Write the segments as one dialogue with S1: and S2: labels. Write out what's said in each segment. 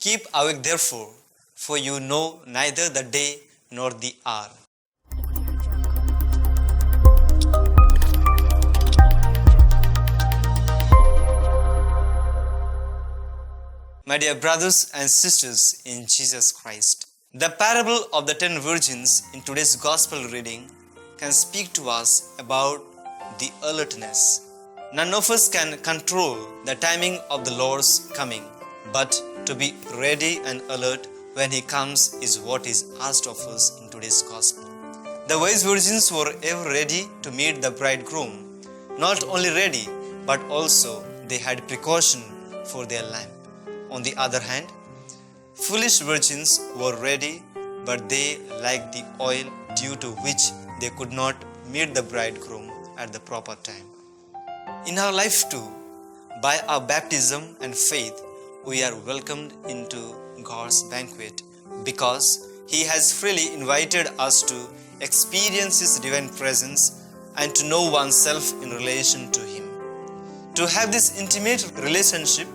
S1: Keep awake therefore, for you know neither the day nor the hour. My dear brothers and sisters in Jesus Christ, the parable of the 10 virgins in today's gospel reading can speak to us about the alertness. None of us can control the timing of the Lord's coming, but to be ready and alert when He comes is what is asked of us in today's gospel. The wise virgins were ever ready to meet the bridegroom. Not only ready, but also they had precaution for their lamp. On the other hand, foolish virgins were ready, but they lacked the oil due to which they could not meet the bridegroom at the proper time. In our life too, by our baptism and faith, we are welcomed into God's banquet because He has freely invited us to experience His divine presence and to know oneself in relation to Him. To have this intimate relationship,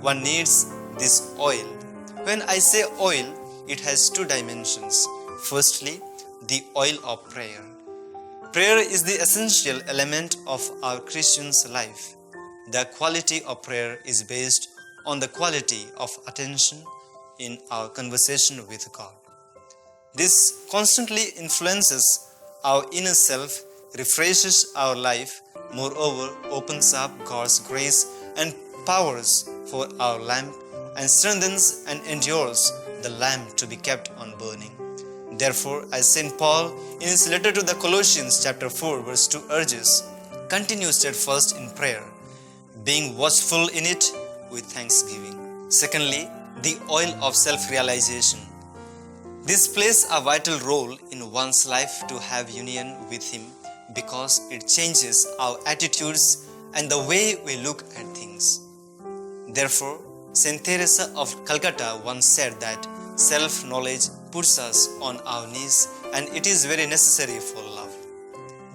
S1: one needs this oil. When I say oil, it has two dimensions. Firstly, the oil of prayer. Prayer is the essential element of our Christian's life. The quality of prayer is based on the quality of attention in our conversation with God. This constantly influences our inner self, refreshes our life, moreover opens up God's grace and powers for our lamp and strengthens and endures the lamp to be kept on burning. Therefore, as St. Paul in his letter to the Colossians chapter 4 verse 2 urges, continue steadfast in prayer, being watchful in it with thanksgiving. Secondly, the oil of self-realization. This plays a vital role in one's life to have union with Him because it changes our attitudes and the way we look at things. Therefore, St. Teresa of Calcutta once said that self-knowledge puts us on our knees and it is very necessary for love.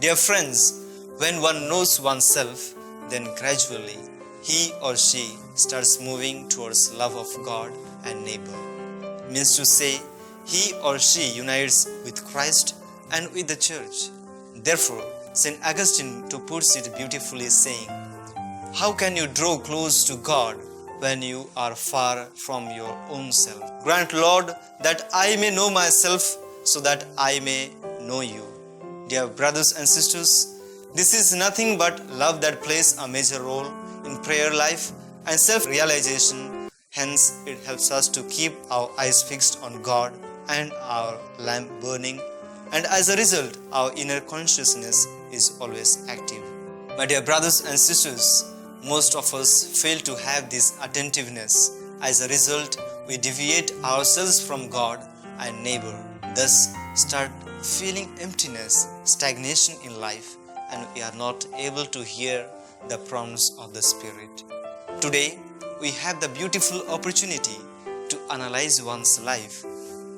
S1: Dear friends, when one knows oneself, then gradually he or she starts moving towards love of God and neighbor. Means to say, he or she unites with Christ and with the church. Therefore, St. Augustine too puts it beautifully saying, how can you draw close to God when you are far from your own self? Grant, Lord, that I may know myself so that I may know you. Dear brothers and sisters, this is nothing but love that plays a major role in prayer life and self-realization. Hence, it helps us to keep our eyes fixed on God and our lamp burning, and as a result, our inner consciousness is always active. My dear brothers and sisters, most of us fail to have this attentiveness. As a result, we deviate ourselves from God and neighbor, thus start feeling emptiness, stagnation in life, and we are not able to hear the promise of the Spirit. Today, we have the beautiful opportunity to analyze one's life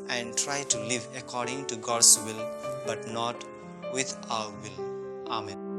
S1: and try to live according to God's will, but not with our will. Amen.